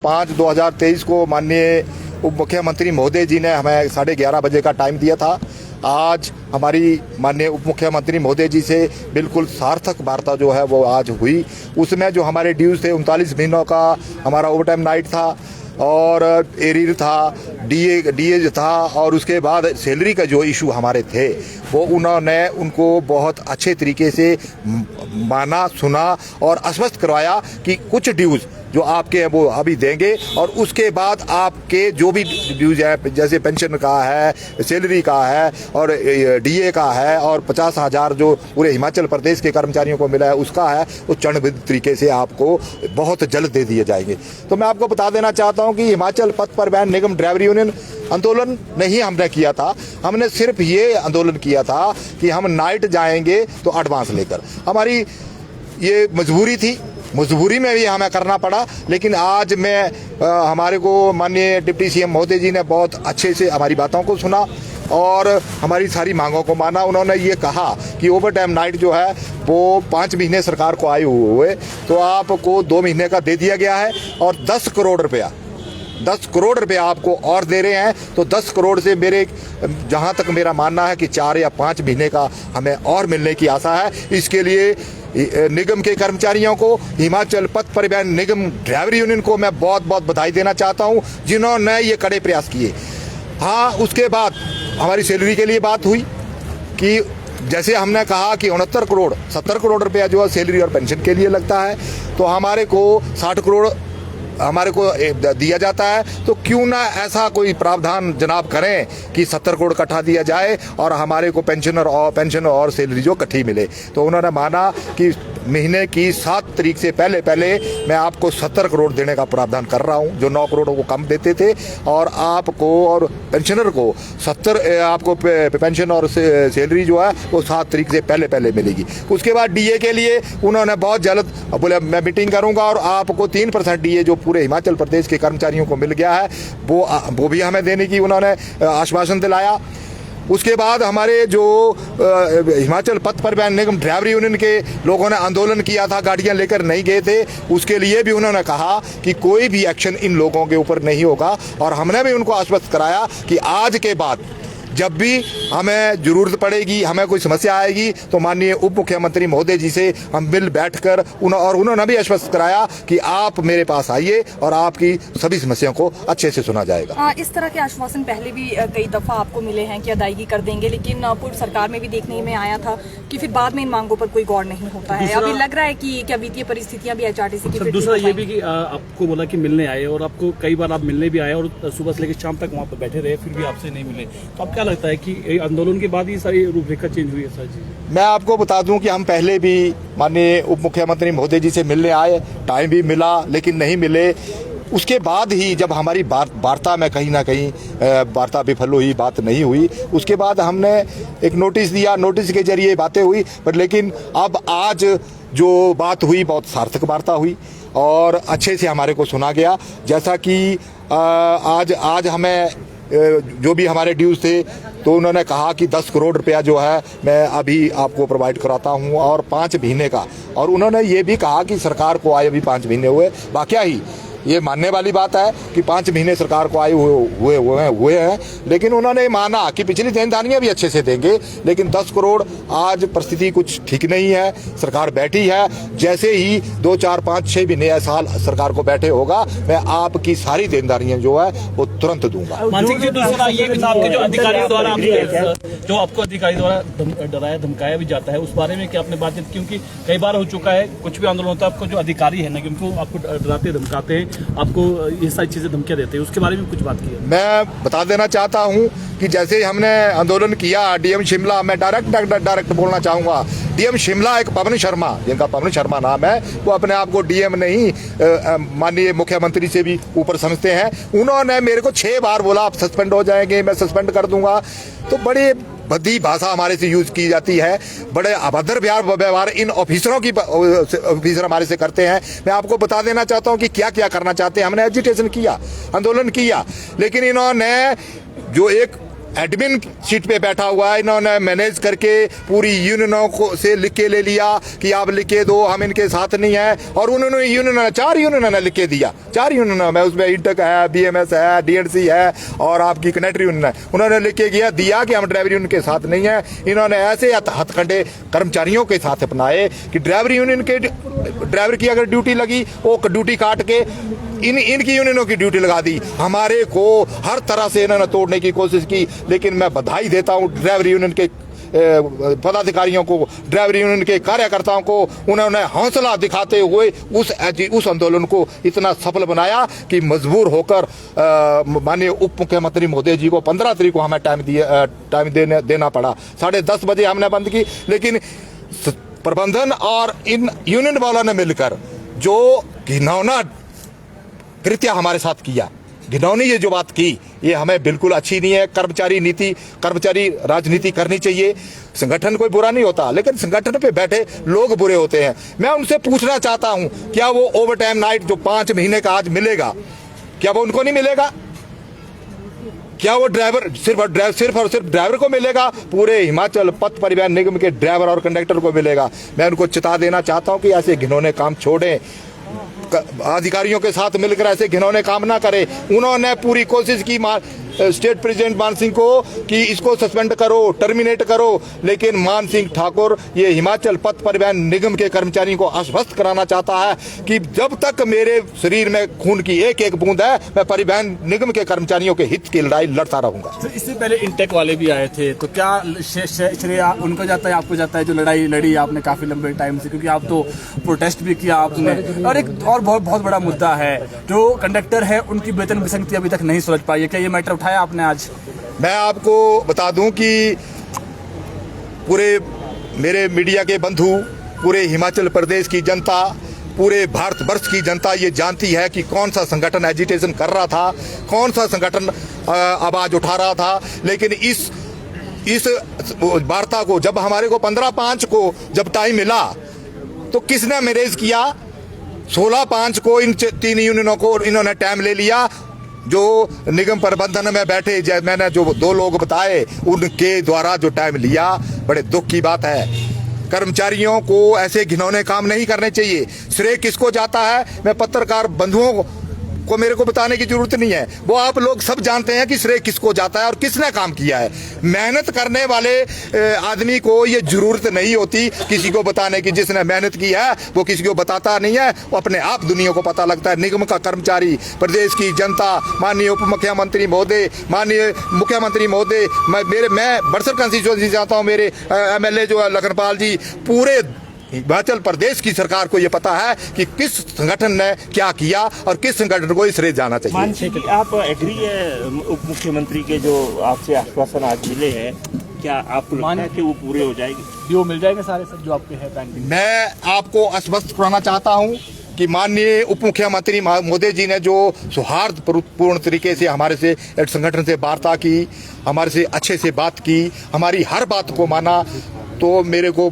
5/2023 को माननीय उप मुख्यमंत्री महोदय जी ने हमें 11:30 बजे का टाइम दिया था। आज हमारी माननीय उप मुख्यमंत्री महोदय जी से बिल्कुल सार्थक वार्ता जो है वो आज हुई। उसमें जो हमारे ड्यूज थे 39 महीनों का हमारा ओवरटाइम नाइट था और एरियर था, डीए था और उसके बाद सैलरी का जो इशू हमारे थे वो उन्होंने उनको बहुत अच्छे तरीके से माना, सुना और आश्वस्त करवाया कि कुछ ड्यूज जो आपके हैं वो अभी देंगे और उसके बाद आपके जो भी ड्यूज है जैसे पेंशन का है, सैलरी का है और डीए का है और 50,000 जो पूरे हिमाचल प्रदेश के कर्मचारियों को मिला है उसका है, वो चरणबद्ध तरीके से आपको बहुत जल्द दे दिए जाएंगे। तो मैं आपको बता देना चाहता हूँ कि हिमाचल पथ परिवहन निगम ड्राइवर यूनियन आंदोलन नहीं हमने किया था। हमने सिर्फ ये आंदोलन किया था कि हम नाइट जाएंगे तो एडवांस लेकर, हमारी ये मजबूरी थी, मजबूरी में भी हमें करना पड़ा। लेकिन आज हमारे को माननीय डिप्टी सीएम महोदय जी ने बहुत अच्छे से हमारी बातों को सुना और हमारी सारी मांगों को माना। उन्होंने ये कहा कि ओवर टाइम नाइट जो है वो 5 महीने सरकार को आए हुए तो आपको 2 महीने का दे दिया गया है और 10 करोड़ रुपया आपको और दे रहे हैं। तो 10 करोड़ से जहां तक मेरा मानना है कि 4 या 5 महीने का हमें और मिलने की आशा है। इसके लिए निगम के कर्मचारियों को, हिमाचल पथ परिवहन निगम ड्राइवर यूनियन को मैं बहुत बहुत बधाई देना चाहता हूं जिन्होंने ये कड़े प्रयास किए। हाँ, उसके बाद हमारी सैलरी के लिए बात हुई कि जैसे हमने कहा कि 70 करोड़ रुपया जो है सैलरी और पेंशन के लिए लगता है, तो हमारे को 60 करोड़ हमारे को दिया जाता है। तो क्यों ना ऐसा कोई प्रावधान जनाब करें कि 70 करोड़ इकट्ठा दिया जाए और हमारे को पेंशन और सैलरी जो इकट्ठी मिले। तो उन्होंने माना कि महीने की 7 तारीख से पहले मैं आपको 70 करोड़ देने का प्रावधान कर रहा हूं, जो 9 करोड़ को कम देते थे, और आपको और पेंशनर को 70 आपको पेंशन और सैलरी जो है वो 7 तारीख से पहले मिलेगी। उसके बाद डीए के लिए उन्होंने बहुत जल्द बोले मैं मीटिंग करूंगा और आपको 3% डीए जो पूरे हिमाचल प्रदेश के कर्मचारियों को मिल गया है वो भी हमें देने की उन्होंने आश्वासन दिलाया। उसके बाद हमारे जो हिमाचल पथ परिवहन निगम ड्राइवर यूनियन के लोगों ने आंदोलन किया था, गाड़ियां लेकर नहीं गए थे, उसके लिए भी उन्होंने कहा कि कोई भी एक्शन इन लोगों के ऊपर नहीं होगा। और हमने भी उनको आश्वस्त कराया कि आज के बाद जब भी हमें जरूरत पड़ेगी, हमें कोई समस्या आएगी तो माननीय उप मुख्यमंत्री महोदय जी से हम मिल बैठकर और उन्होंने भी आश्वस्त कराया कि आप मेरे पास आइए और आपकी सभी समस्याओं को अच्छे से सुना जाएगा। इस तरह के आश्वासन पहले भी कई दफा आपको मिले हैं कि अदायगी कर देंगे, लेकिन पूर्व सरकार में भी देखने में आया था कि फिर बाद में इन मांगों पर कोई गौर नहीं होता है। अभी लग रहा है कि क्या वित्तीय परिस्थितियां भी HRTC की। दूसरा ये भी कि आपको बोला कि मिलने आए और आपको कई बार आप मिलने भी आए और सुबह से लेकर शाम तक वहाँ पर बैठे रहे, फिर भी आपसे नहीं मिले। तो अब क्या लगता है कि आंदोलन के बाद ही सारी रूपरेखा चेंज हुई है सर जी? मैं आपको बता दूं कि हम पहले भी माननीय उप मुख्यमंत्री महोदय जी से मिलने आए, टाइम भी मिला लेकिन नहीं मिले। उसके बाद ही जब हमारी वार्ता में कहीं ना कहीं वार्ता विफल हुई, बात नहीं हुई, उसके बाद हमने एक नोटिस दिया, नोटिस के जरिए बातें हुई। पर लेकिन अब आज जो बात हुई बहुत सार्थक वार्ता हुई और अच्छे से हमारे को सुना गया। जैसा कि आज हमें जो भी हमारे ड्यूज थे तो उन्होंने कहा कि 10 करोड़ रुपया जो है मैं अभी आपको प्रोवाइड कराता हूं और 5 महीने का। और उन्होंने ये भी कहा कि सरकार को आए अभी 5 महीने हुए। वाकया ही ये मानने वाली बात है कि 5 महीने सरकार को आए हुए हैं, लेकिन उन्होंने माना कि पिछली देनदारियां भी अच्छे से देंगे। लेकिन 10 करोड़ आज परिस्थिति कुछ ठीक नहीं है, सरकार बैठी है। जैसे ही 2, 4, 5, 6 महीने या साल सरकार को बैठे होगा, मैं आपकी सारी देनदारियां जो है वो तुरंत दूंगा। मानसिक जी, दूसरा ये कि आपके जो अधिकारी द्वारा आपको अधिकारी द्वारा डराया धमकाया भी जाता है, उस बारे में क्या आपने बातचीत? क्योंकि कई बार हो चुका है, कुछ भी आंदोलन होता है, आपको जो अधिकारी है ना क्योंकि आपको डराते धमकाते हैं, आपको ये सारी चीजें धमकियां देते हैं, उसके बारे में कुछ बात की है? मैं बता देना चाहता हूं कि जैसे हमने आंदोलन किया डीएम शिमला, मैं डायरेक्ट बोलना चाहूंगा। डीएम शिमला एक पवन शर्मा, जिनका पवन शर्मा नाम है, वो अपने आप को डीएम नहीं माननीय मुख्यमंत्री से भी ऊपर समझते हैं। उन्होंने मेरे को 6 बार बोला आप सस्पेंड हो जाएंगे, मैं सस्पेंड कर दूंगा। तो बड़े भद्दी भाषा हमारे से यूज की जाती है, बड़े अभद्र व्यवहार इन ऑफिसर हमारे से करते हैं। मैं आपको बता देना चाहता हूं कि क्या क्या करना चाहते हैं। हमने एजिटेशन किया, आंदोलन किया, लेकिन इन्होंने जो एक एडमिन सीट पे बैठा हुआ है। इन्होंने मैनेज करके पूरी यूनियनों को से लिख के ले लिया कि आप लिख के दो, हम इनके साथ नहीं है। और उन्होंने यूनियन 4 यूनियन ने लिख के दिया, 4 यूनियन में, उसमें इंटक है, BMS है, DNC है और आपकी कनेक्टर यूनियन है। उन्होंने लिख के दिया कि हम ड्राइवर यूनियन के साथ नहीं है। इन्होंने ऐसे हथकंडे कर्मचारियों के साथ अपनाए कि ड्राइवर यूनियन के ड्राइवर की अगर ड्यूटी लगी, वो ड्यूटी काट के इनकी यूनियनों की ड्यूटी लगा दी। हमारे को हर तरह से इन्होंने तोड़ने की कोशिश की, लेकिन मैं बधाई देता हूँ ड्राइवर यूनियन के पदाधिकारियों को, ड्राइवर यूनियन के कार्यकर्ताओं को। उन्होंने हौसला दिखाते हुए उस आंदोलन को इतना सफल बनाया कि मजबूर होकर माननीय उप मुख्यमंत्री महोदय जी को 15 तारीख को हमें टाइम देना पड़ा। 10:30 बजे हमने बंद की, लेकिन प्रबंधन और इन यूनियन वालों ने मिलकर जो घिनौना कृत्य हमारे साथ किया, घिनौनी ये जो बात की, ये हमें बिल्कुल अच्छी नहीं है। कर्मचारी राजनीति करनी चाहिए। संगठन कोई बुरा नहीं होता, लेकिन संगठन पे बैठे लोग बुरे होते हैं। मैं उनसे पूछना चाहता हूं, क्या वो ओवर टाइम नाइट जो 5 महीने का आज मिलेगा, क्या वो उनको नहीं मिलेगा? क्या वो सिर्फ और सिर्फ ड्राइवर को मिलेगा? पूरे हिमाचल पथ परिवहन निगम के ड्राइवर और कंडक्टर को मिलेगा। मैं उनको चेता देना चाहता हूं कि ऐसे घिनौने काम छोड़ें, अधिकारियों के साथ मिलकर ऐसे घिनौने काम ना करें। उन्होंने पूरी कोशिश की स्टेट प्रेसिडेंट मान सिंह को कि इसको सस्पेंड करो, टर्मिनेट करो, लेकिन मान सिंह ठाकुर ये हिमाचल पथ परिवहन निगम के कर्मचारियों को आश्वस्त कराना चाहता है कि जब तक मेरे शरीर में खून की एक एक बूंद है, मैं परिवहन निगम के कर्मचारियों के हित की लड़ाई लड़ता रहूंगा। तो इससे पहले इंटेक वाले भी आए थे, तो क्या श्रेय उनको जाता है, आपको जाता है, जो लड़ाई लड़ी आपने काफी लंबे टाइम से? क्योंकि आप तो प्रोटेस्ट भी किया आपने। और एक और बहुत बड़ा मुद्दा है, जो कंडक्टर है उनकी वेतन विसंगति अभी तक नहीं सुलझ पाई है। क्या ये मैटर उठाया आपने आज? मैं आपको बता दूं कि पूरे मेरे मीडिया के बंधु, पूरे हिमाचल प्रदेश की जनता, पूरे भारतवर्ष की जनता ये जानती है कि कौन सा संगठन एजिटेशन कर रहा था, कौन सा संगठन आवाज उठा रहा था। लेकिन इस वार्ता को जब हमारे को 15/5 को जब टाइम मिला, तो किसने मैनेज किया? 16/5 को इन 3 यूनियनों को इन्होंने टाइम ले लिया। जो निगम प्रबंधन में बैठे, मैंने जो 2 लोग बताए, उनके द्वारा जो टाइम लिया, बड़े दुख की बात है। कर्मचारियों को ऐसे घिनौने काम नहीं करने चाहिए। श्रेय किसको जाता है, मैं पत्रकार बंधुओं को मेरे को बताने की जरूरत नहीं है, वो आप लोग सब जानते हैं कि श्रेय किसको जाता है और किसने काम किया है। मेहनत करने वाले आदमी को ये जरूरत नहीं होती किसी को बताने की। जिसने मेहनत की है वो किसी को बताता नहीं है, वो अपने आप दुनिया को पता लगता है। निगम का कर्मचारी, प्रदेश की जनता, माननीय उप मुख्यमंत्री महोदय, माननीय मुख्यमंत्री महोदय, मैं बड़सर कंस्टिट्यूएंसी जाता हूँ, मेरे MLA जो है लखनपाल जी, पूरे हिमाचल प्रदेश की सरकार को ये पता है कि किस संगठन ने क्या किया और किस संगठन को श्रेय जाना चाहिए। मान कि आप एग्री है उप मुख्यमंत्री के जो आपसे आश्वासन आज मिले हैं, क्या आपको लगता है कि वो पूरे हो जाएंगे, वो मिल जाएंगे सारे सब जो आपके हैं पेंडिंग? मैं आपको आश्वस्त कराना चाहता हूं कि माननीय उप मुख्यमंत्री महोदय जी ने जो सौहार्दपूर्ण तरीके से हमारे से संगठन से वार्ता की, हमारे से अच्छे से बात की, हमारी हर बात को माना, तो मेरे को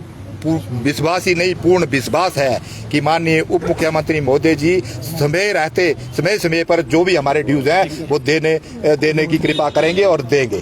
विश्वास ही नहीं, पूर्ण विश्वास है कि माननीय उप मुख्यमंत्री महोदय जी समय पर जो भी हमारे ड्यूज हैं वो देने की कृपा करेंगे और देंगे।